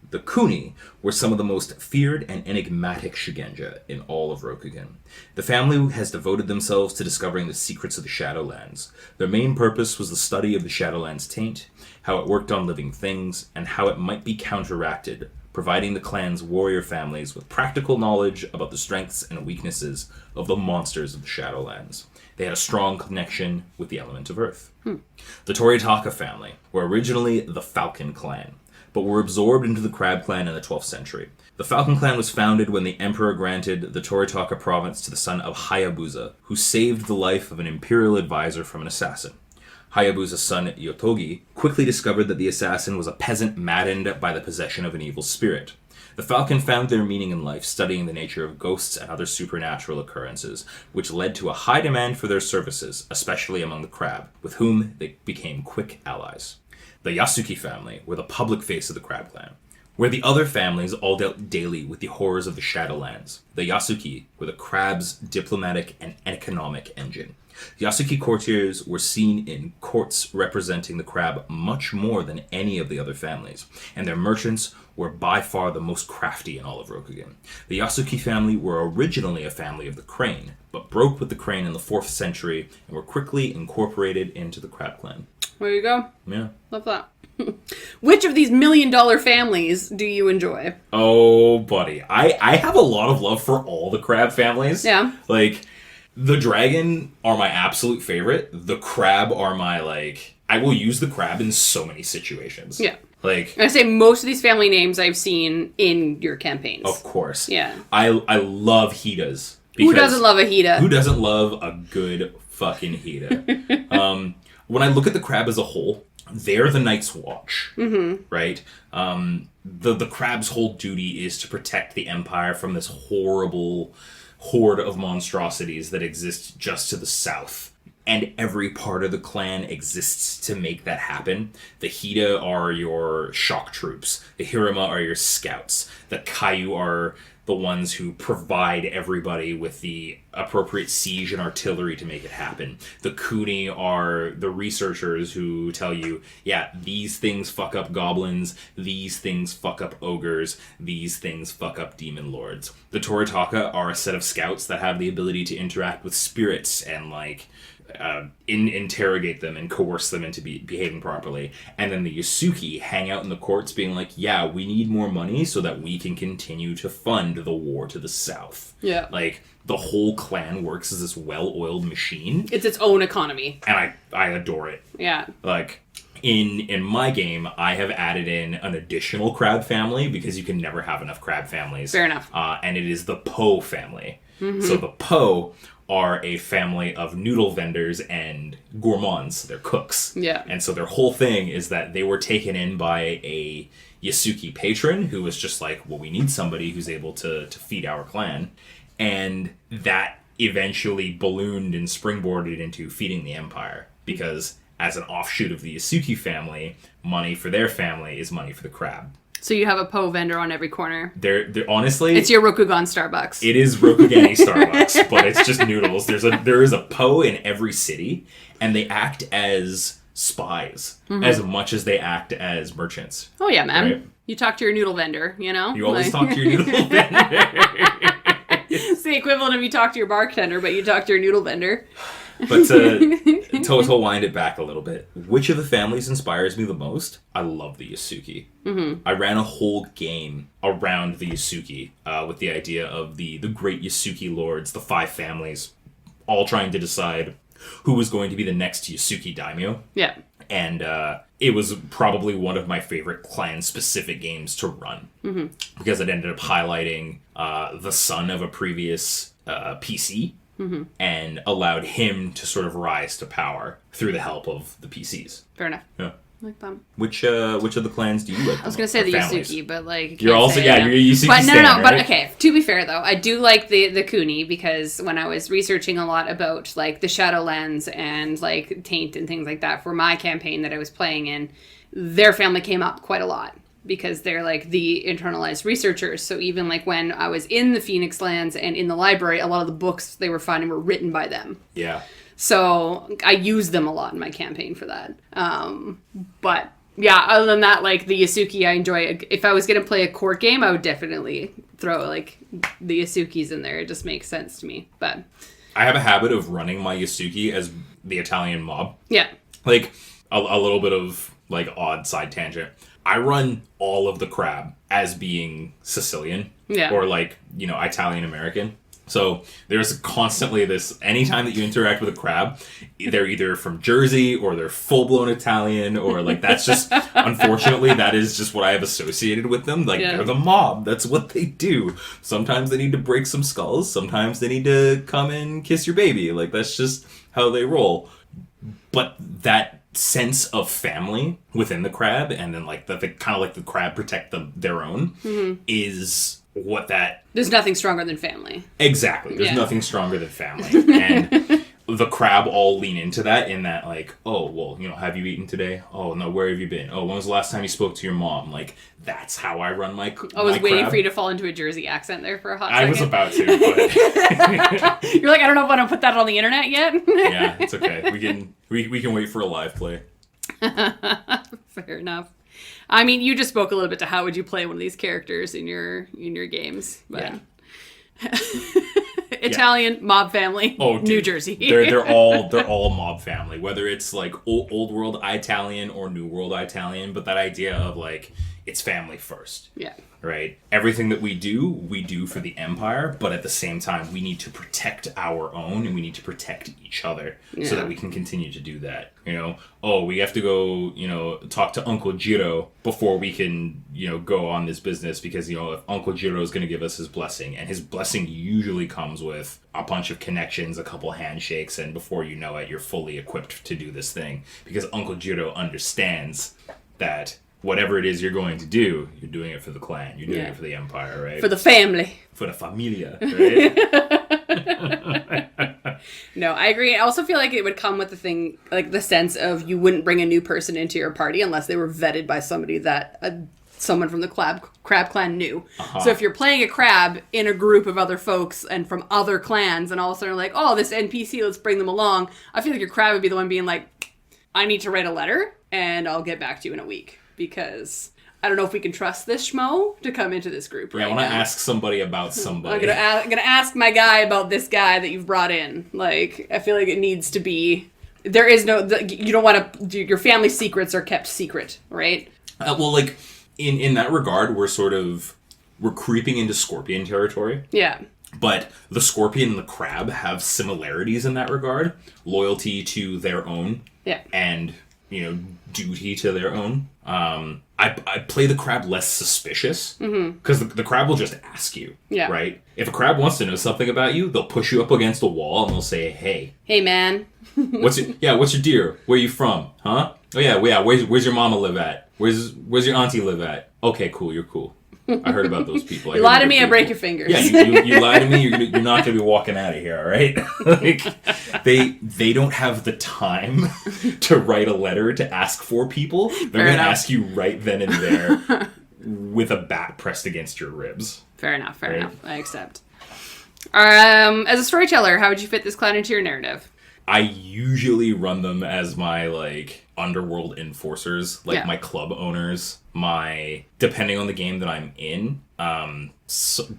The Kuni were some of the most feared and enigmatic Shugenja in all of Rokugan. The family has devoted themselves to discovering the secrets of the Shadowlands. Their main purpose was the study of the Shadowlands' taint, how it worked on living things, and how it might be counteracted, providing the clan's warrior families with practical knowledge about the strengths and weaknesses of the monsters of the Shadowlands. They had a strong connection with the element of Earth. The Toritaka family were originally the Falcon clan, but were absorbed into the Crab clan in the 12th century. The Falcon clan was founded when the emperor granted the Toritaka province to the son of Hayabusa, who saved the life of an imperial advisor from an assassin. Hayabusa's son, Yotogi, quickly discovered that the assassin was a peasant maddened by the possession of an evil spirit. The Falcon found their meaning in life studying the nature of ghosts and other supernatural occurrences, which led to a high demand for their services, especially among the Crab, with whom they became quick allies. The Yasuki family were the public face of the Crab clan, where the other families all dealt daily with the horrors of the Shadowlands. The Yasuki were the Crab's diplomatic and economic engine. Yasuki courtiers were seen in courts representing the Crab much more than any of the other families, and their merchants were by far the most crafty in all of Rokugan. The Yasuki family were originally a family of the Crane, but broke with the Crane in the 4th century and were quickly incorporated into the Crab clan. There you go. Yeah. Love that. Which of these $1 million families do you enjoy? Oh, buddy. I have a lot of love for all the Crab families. Yeah. Like, the Dragon are my absolute favorite. The Crab are my, I will use the Crab in so many situations. Yeah. Like, I say most of these family names I've seen in your campaigns. Of course. Yeah. I love Hidas. Who doesn't love a Hida? Who doesn't love a good fucking Hida? When I look at the Crab as a whole, they're the Night's Watch, right? The Crab's whole duty is to protect the Empire from this horrible horde of monstrosities that exist just to the south. And every part of the clan exists to make that happen. The Hida are your shock troops. The Hiruma are your scouts. The Kayu are the ones who provide everybody with the appropriate siege and artillery to make it happen. The Kuni are the researchers who tell you, yeah, these things fuck up goblins, these things fuck up ogres, these things fuck up demon lords. The Toritaka are a set of scouts that have the ability to interact with spirits and, like, interrogate them and coerce them into behaving properly. And then the Yasuki hang out in the courts being like, yeah, we need more money so that we can continue to fund the war to the south. Yeah. Like, the whole clan works as this well-oiled machine. It's its own economy. And I adore it. Yeah. Like, in my game, I have added in an additional crab family because you can never have enough crab families. Fair enough. And it is the Po family. So the Po are a family of noodle vendors and gourmands. They're cooks. Yeah. And so their whole thing is that they were taken in by a Yasuki patron who was just like, well, we need somebody who's able to feed our clan. And that eventually ballooned and springboarded into feeding the empire. Because as an offshoot of the Yasuki family, money for their family is money for the crab. So you have a Po vendor on every corner. They're honestly... It's your Rokugan Starbucks. It is Rokugani Starbucks, but it's just noodles. There is a Po in every city, and they act as spies as much as they act as merchants. Oh yeah, man. Right? You talk to your noodle vendor, you know? You always talk to your noodle vendor. It's the equivalent of you talk to your bartender, but you talk to your noodle vendor. But to wind it back a little bit, which of the families inspires me the most? I love the Yasuki. I ran a whole game around the Yasuki with the idea of the great Yasuki lords, the 5 families, all trying to decide who was going to be the next Yasuki daimyo. Yeah. And it was probably one of my favorite clan-specific games to run. Because it ended up highlighting the son of a previous PC. And allowed him to sort of rise to power through the help of the PCs. Fair enough. Yeah. I like them. Which of the clans do you like? I was going to say the Yasuki, but like... You're also, you're Yasuki But no, right? but okay, to be fair though, I do like the Kuni because when I was researching a lot about like the Shadowlands and like Taint and things like that for my campaign that I was playing in, their family came up quite a lot. Because they're like the internalized researchers. So even like when I was in the Phoenix Lands and in the library, a lot of the books they were finding were written by them. Yeah. So I used them a lot in my campaign for that. But yeah, other than that, like the Yasuki, I enjoy. If I was going to play a court game, I would definitely throw like the Yasukis in there. It just makes sense to me. But I have a habit of running my Yasuki as the Italian mob. Yeah. Like a little bit of like odd side tangent. I run all of the crab as being Sicilian or like, Italian American. So there's constantly this, anytime that you interact with a crab, they're either from Jersey or they're full-blown Italian or like that's just, unfortunately, that is just what I have associated with them. Like they're the mob. That's what they do. Sometimes they need to break some skulls. Sometimes they need to come and kiss your baby. Like that's just how they roll. But that sense of family within the crab and then like that the kind of like the crab protect their own is what that there's nothing stronger than family. Exactly. There's nothing stronger than family. And the crab all lean into that in that like, oh, well, have you eaten today? Oh, no, where have you been? Oh, when was the last time you spoke to your mom? Like, that's how I run my I was waiting crab. for you to fall into a Jersey accent there for a hot second. I was about to, but... You're like, I don't know if I want to put that on the internet yet. Yeah, it's okay. We can wait for a live play. Fair enough. I mean, you just spoke a little bit to how would you play one of these characters in your games, but Italian mob family, New Jersey. they're all mob family, whether it's like old world Italian or new world Italian, but that idea of like it's family first. Yeah. Right? Everything that we do for the Empire, but at the same time, we need to protect our own and we need to protect each other so that we can continue to do that. We have to go, talk to Uncle Jiro before we can, go on this business because, if Uncle Jiro is going to give us his blessing, and his blessing usually comes with a bunch of connections, a couple handshakes, and before you know it, you're fully equipped to do this thing because Uncle Jiro understands that whatever it is you're going to do, you're doing it for the clan. You're doing it for the Empire, right? For the family. For the familia, right? No, I agree. I also feel like it would come with the thing, like the sense of you wouldn't bring a new person into your party unless they were vetted by somebody that, someone from the crab clan knew. So if you're playing a crab in a group of other folks and from other clans, and all of a sudden like, oh, this NPC, let's bring them along, I feel like your crab would be the one being like, I need to write a letter, and I'll get back to you in a week, because I don't know if we can trust this schmo to come into this group right now. I want to ask somebody about somebody. I'm gonna ask my guy about this guy that you've brought in. Like, I feel like it needs to be... There is no... You don't want to... Your family secrets are kept secret, right? Well, like, in that regard, we're creeping into scorpion territory. Yeah. But the scorpion and the crab have similarities in that regard. Loyalty to their own. Yeah. And, duty to their own. I play the crab less suspicious. Because the crab will just ask you. Yeah. Right? If a crab wants to know something about you, they'll push you up against a wall and they'll say, hey. Hey, man. What's your deer? Where you from? Huh? Oh, yeah. Where's your mama live at? Where's your auntie live at? Okay, cool. You're cool. I heard about those people. You lie to me, I break your fingers. Yeah, you lie to me, you're not going to be walking out of here, all right? Like, they don't have the time to write a letter to ask for people. They're going to ask you right then and there with a bat pressed against your ribs. Fair enough. I accept. As a storyteller, how would you fit this clan into your narrative? I usually run them as my, underworld enforcers, my club owners, depending on the game that I'm in,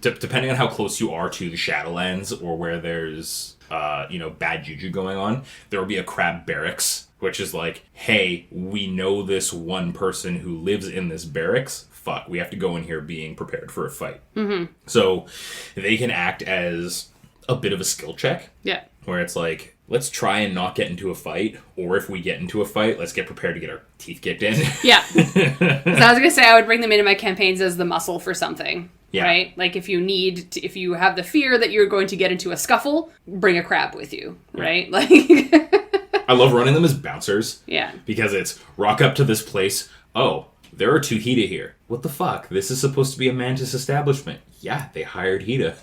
depending on how close you are to the Shadowlands or where there's, bad juju going on, there will be a crab barracks, which is like, hey, we know this one person who lives in this barracks. Fuck, we have to go in here being prepared for a fight. Mm-hmm. So they can act as a bit of a skill check. Yeah. Where it's like, let's try and not get into a fight, or if we get into a fight, let's get prepared to get our teeth kicked in. Yeah. So I was going to say, I would bring them into my campaigns as the muscle for something. Yeah. Right? Like, if you have the fear that you're going to get into a scuffle, bring a crab with you. Right? Like... I love running them as bouncers. Yeah. Because it's, rock up to this place, oh, there are 2 Hida here. What the fuck? This is supposed to be a Mantis establishment. Yeah, they hired Hida.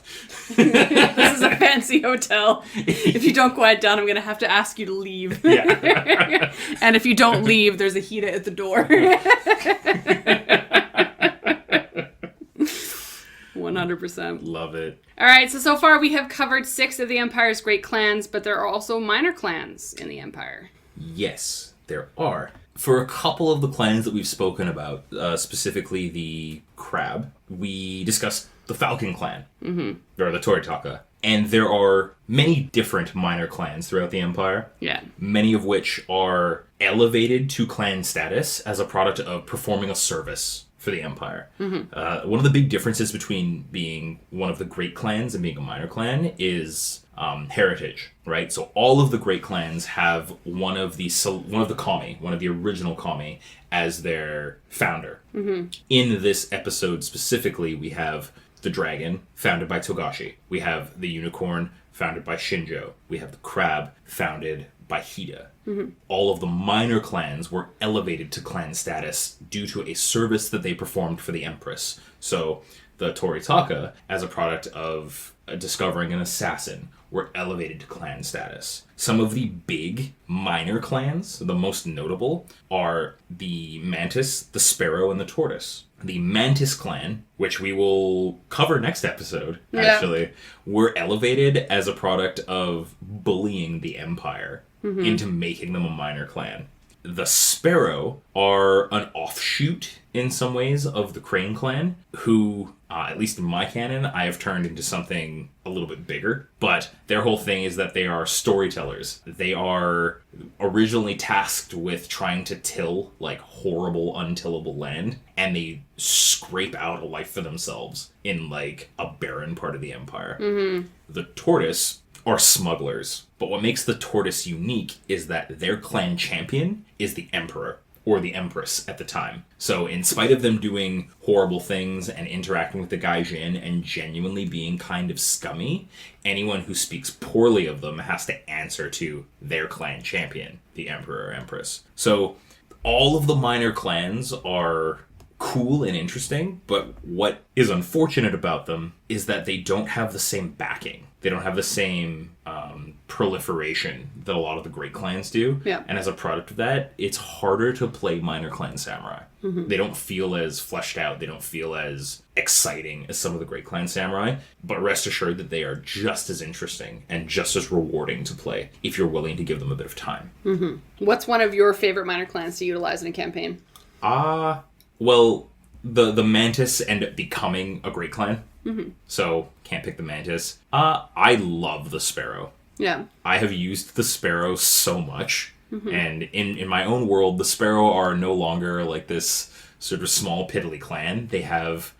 This is a fancy hotel. If you don't quiet down, I'm going to have to ask you to leave. Yeah. And if you don't leave, there's a Hida at the door. 100%. Love it. All right, so far we have covered 6 of the Empire's great clans, but there are also minor clans in the Empire. Yes, there are. For a couple of the clans that we've spoken about, specifically the Crab, we discussed the Falcon clan, or the Toritaka. And there are many different minor clans throughout the Empire. Yeah. Many of which are elevated to clan status as a product of performing a service for the Empire. Mm-hmm. One of the big differences between being one of the great clans and being a minor clan is heritage, right? So all of the great clans have one of the kami, one of the original kami, as their founder. Mm-hmm. In this episode specifically, we have the dragon, founded by Togashi. We have the unicorn, founded by Shinjo. We have the crab, founded by Hida. Mm-hmm. All of the minor clans were elevated to clan status due to a service that they performed for the Empress. So the Toritaka, as a product of discovering an assassin, were elevated to clan status. Some of the big minor clans, the most notable, are the Mantis, the Sparrow, and the Tortoise. The Mantis clan, which we will cover next episode, actually, were elevated as a product of bullying the Empire into making them a minor clan. The Sparrow are an offshoot, in some ways, of the Crane clan, who, at least in my canon, I have turned into something a little bit bigger. But their whole thing is that they are storytellers. They are originally tasked with trying to till, horrible, untillable land, and they scrape out a life for themselves in, a barren part of the Empire. Mm-hmm. The Tortoise are smugglers. But what makes the Tortoise unique is that their clan champion is the Emperor, or the Empress at the time. So in spite of them doing horrible things and interacting with the Gaijin and genuinely being kind of scummy, anyone who speaks poorly of them has to answer to their clan champion, the Emperor or Empress. So all of the minor clans are cool and interesting, but what is unfortunate about them is that they don't have the same backing. They don't have the same proliferation that a lot of the great clans do. Yeah. And as a product of that, it's harder to play minor clan samurai. They don't feel as fleshed out. They don't feel as exciting as some of the great clan samurai. But rest assured that they are just as interesting and just as rewarding to play if you're willing to give them a bit of time. What's one of your favorite minor clans to utilize in a campaign? Well, the Mantis end up becoming a great clan. So, can't pick the Mantis. I love the Sparrow. Yeah. I have used the Sparrow so much. And in my own world, the Sparrow are no longer like this sort of small piddly clan. They have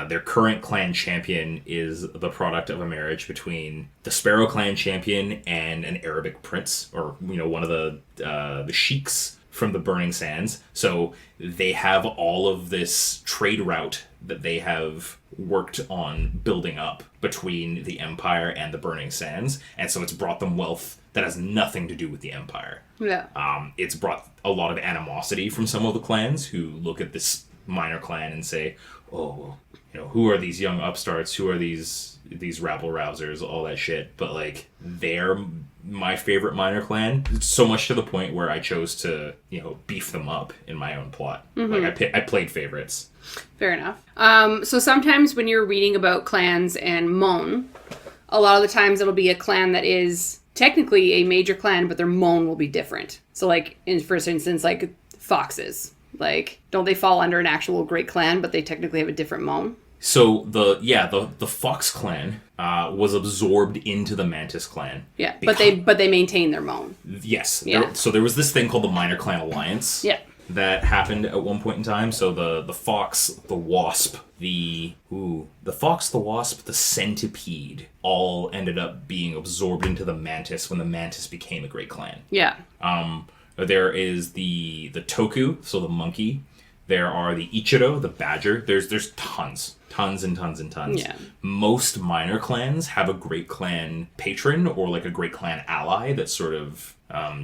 their current clan champion is the product of a marriage between the Sparrow clan champion and an Arabic prince, or one of the sheiks from the Burning Sands. So they have all of this trade route that they have worked on building up between the Empire and the Burning Sands, and so it's brought them wealth that has nothing to do with the Empire. Yeah. It's brought a lot of animosity from some of the clans who look at this minor clan and say, oh, who are these young upstarts? Who are these rabble-rousers? All that shit. But, like, they're my favorite minor clan, so much to the point where I chose to, beef them up in my own plot. Like, I played favorites. Fair enough. So sometimes when you're reading about clans and Mon, a lot of the times it'll be a clan that is technically a major clan, but their Mon will be different. So, like, for instance, like foxes. Like, don't they fall under an actual great clan, but they technically have a different Mon? So the Fox clan was absorbed into the Mantis clan. Yeah, but they maintain their Mon. Yes. Yeah. So there was this thing called the Minor Clan Alliance. Yeah. That happened at one point in time. So the Fox, the Wasp, the Fox, the Wasp, the Centipede all ended up being absorbed into the Mantis when the Mantis became a great clan. Yeah. There is the Toku, so the monkey. There are the Ichiro, the badger. There's tons and tons and tons. Yeah. Most minor clans have a great clan patron or like a great clan ally that sort of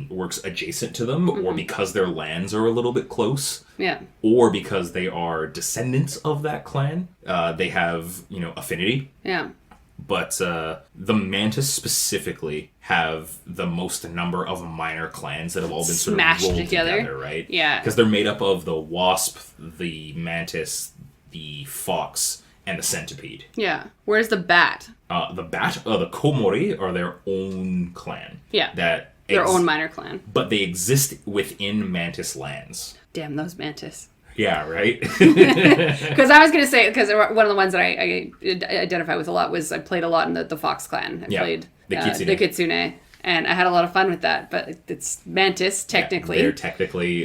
works adjacent to them, or because their lands are a little bit close. Yeah. Or because they are descendants of that clan. They have, affinity. Yeah. But the Mantis specifically have the most number of minor clans that have all been sort of smashed rolled together, right? Yeah. Because they're made up of the Wasp, the Mantis, the Fox, and the Centipede. Yeah. Where's the Bat? The Komori are their own clan. Yeah. Their own minor clan. But they exist within Mantis lands. Damn those Mantis. Yeah, right? Because I was going to say, because one of the ones that I identify with a lot was I played a lot in the Fox clan. I played the Kitsune. And I had a lot of fun with that. But it's Mantis, technically. Yeah,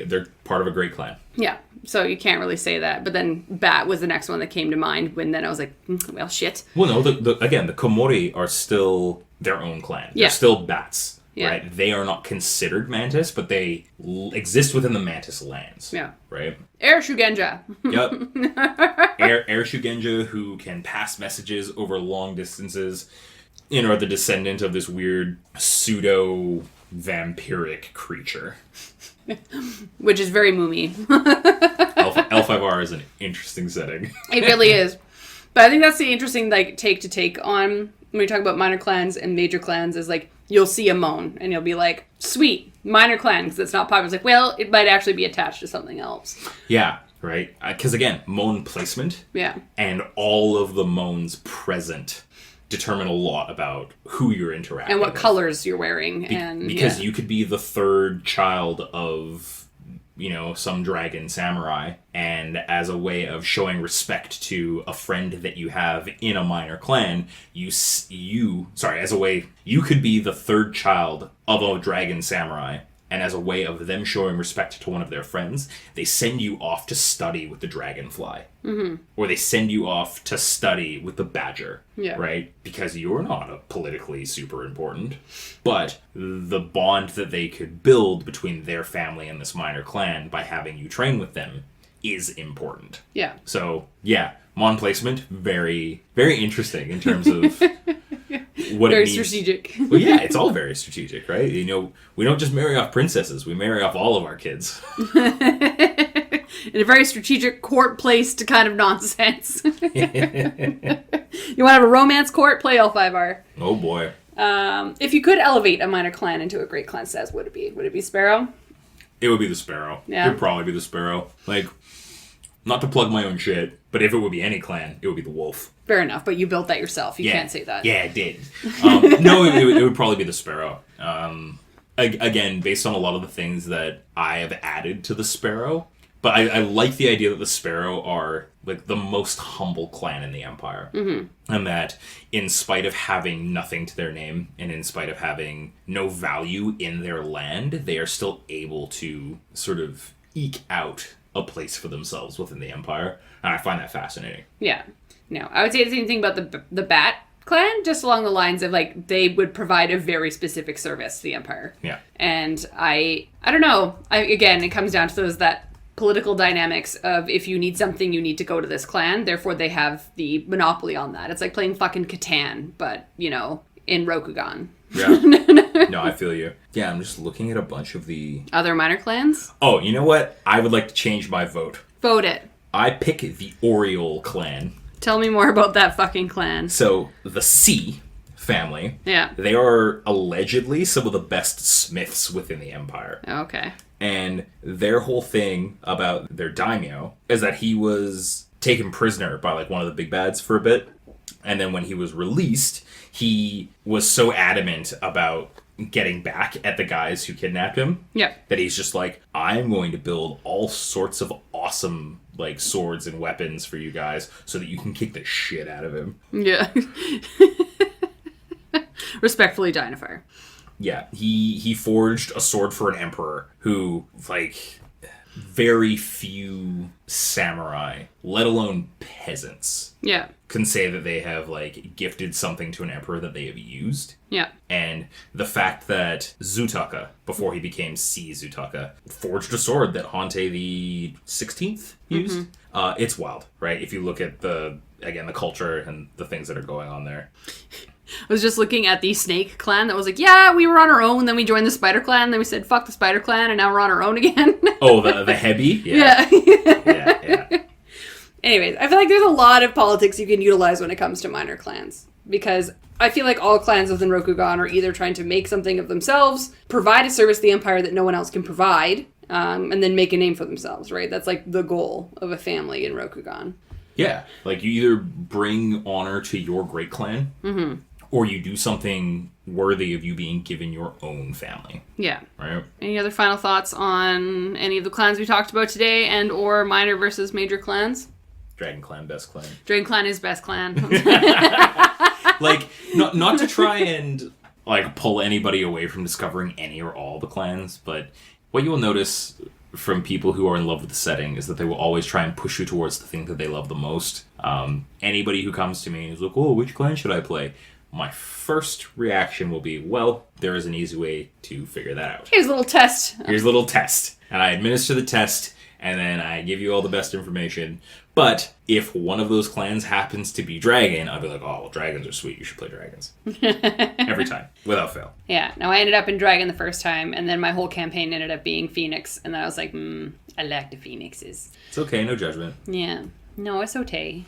they're part of a great clan. Yeah. So you can't really say that. But then Bat was the next one that came to mind. When then I was like, well, shit. Well, no, again, the Komori are still their own clan. They're still bats. Yeah. Right? They are not considered Mantis, but they exist within the Mantis lands. Yeah. Right? Air Shugenja. Yep. Air Shugenja, who can pass messages over long distances, are the descendant of this weird pseudo-vampiric creature. Which is very Moomy. L5R is an interesting setting. It really is. But I think that's the interesting take on when we talk about minor clans and major clans is like, you'll see a Mon and you'll be like, sweet, minor clan, because it's not popular. It's like, well, it might actually be attached to something else. Yeah, right. Because again, Mon placement and all of the Mons present determine a lot about who you're interacting with. And what colors you're wearing. Because you could be the third child of some dragon samurai, and as a way of showing respect to a friend that you have in a minor clan, you could be the third child of a dragon samurai, and as a way of them showing respect to one of their friends, they send you off to study with the dragonfly. Mm-hmm. Or they send you off to study with the badger. Yeah. Right? Because you're not politically super important. But the bond that they could build between their family and this minor clan by having you train with them is important. Yeah. So, yeah, Mon placement, very, very interesting in terms of what very it means. Strategic. Well, yeah, it's all very strategic, right? We don't just marry off princesses, we marry off all of our kids. In a very strategic court-placed kind of nonsense. You want to have a romance court? Play L5R. Oh, boy. If you could elevate a minor clan into a great clan status, would it be? Would it be Sparrow? It would be the Sparrow. Yeah. It would probably be the Sparrow. Like, not to plug my own shit, but if it would be any clan, it would be the Wolf. Fair enough, but you built that yourself. You can't say that. Yeah, I did. No, it would probably be the Sparrow. Again, based on a lot of the things that I have added to the Sparrow, but I like the idea that the Sparrow are like the most humble clan in the Empire. Mm-hmm. And that in spite of having nothing to their name, and in spite of having no value in their land, they are still able to sort of eke out a place for themselves within the Empire. And I find that fascinating. Yeah. No, I would say the same thing about the Bat clan, just along the lines of, like, they would provide a very specific service to the Empire. Yeah. And I don't know. Again, it comes down to that political dynamics of if you need something, you need to go to this clan. Therefore, they have the monopoly on that. It's like playing fucking Catan, but, in Rokugan. Yeah. No, I feel you. Yeah, I'm just looking at a bunch of the... Other minor clans? Oh, you know what? I would like to change my vote. Vote it. I pick the Oriole clan. Tell me more about that fucking clan. So, the C family. Yeah. They are allegedly some of the best smiths within the Empire. Okay. And their whole thing about their daimyo is that he was taken prisoner by, like, one of the big bads for a bit. And then when he was released, he was so adamant about getting back at the guys who kidnapped him. Yeah. That he's just like, I'm going to build all sorts of awesome, like, swords and weapons for you guys so that you can kick the shit out of him. Yeah. Respectfully, Dynafire. Yeah, he forged a sword for an emperor who, like, very few samurai, let alone peasants, Yeah. can say that they have, like, gifted something to an emperor that they have used. Yeah. And the fact that Zutaka, before he became C. Zutaka, forged a sword that Hante the 16th used, it's wild, right? If you look at the culture and the things that are going on there. I was just looking at the Snake clan that was like, yeah, we were on our own, then we joined the Spider clan, then we said, fuck the Spider clan, and now we're on our own again. Oh, the Hebi? Yeah. Yeah. Anyways, I feel like there's a lot of politics you can utilize when it comes to minor clans. Because I feel like all clans within Rokugan are either trying to make something of themselves, provide a service to the Empire that no one else can provide, and then make a name for themselves, right? That's like the goal of a family in Rokugan. Yeah. Like, you either bring honor to your great clan, or you do something worthy of you being given your own family. Yeah. Right? Any other final thoughts on any of the clans we talked about today and or minor versus major clans? Dragon Clan, best clan. Dragon Clan is best clan. Like, not to try and, like, pull anybody away from discovering any or all the clans, but what you will notice from people who are in love with the setting is that they will always try and push you towards the thing that they love the most. Anybody who comes to me and is like, oh, which clan should I play? My first reaction will be, well, there is an easy way to figure that out. Here's a little test. Here's a little test. And I administer the test, and then I give you all the best information. But if one of those clans happens to be dragon, I'll be like, oh, well, dragons are sweet. You should play dragons. Every time, without fail. Yeah. No, I ended up in dragon the first time, and then my whole campaign ended up being phoenix. And then I was like, I like the phoenixes. It's okay, no judgment. Yeah. No, it's okay.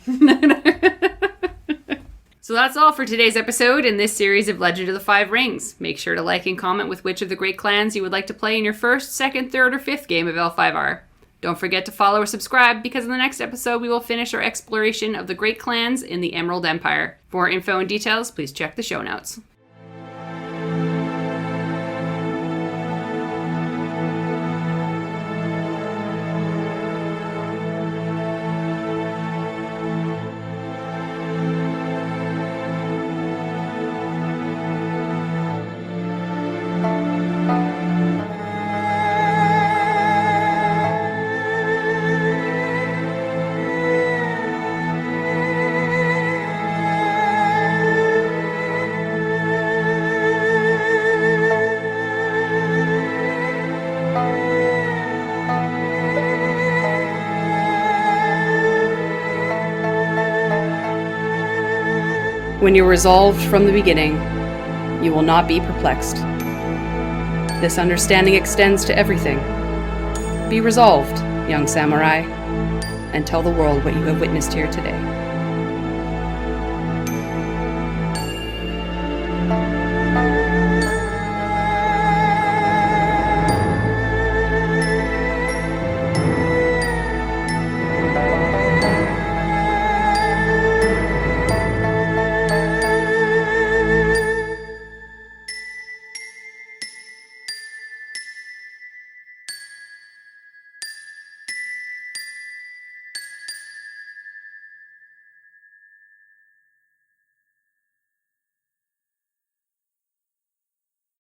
So that's all for today's episode in this series of Legend of the Five Rings. Make sure to like and comment with which of the great clans you would like to play in your first, second, third, or fifth game of L5R. Don't forget to follow or subscribe, because in the next episode we will finish our exploration of the great clans in the Emerald Empire. For more info and details, please check the show notes. When you're resolved from the beginning, you will not be perplexed. This understanding extends to everything. Be resolved, young samurai, and tell the world what you have witnessed here today.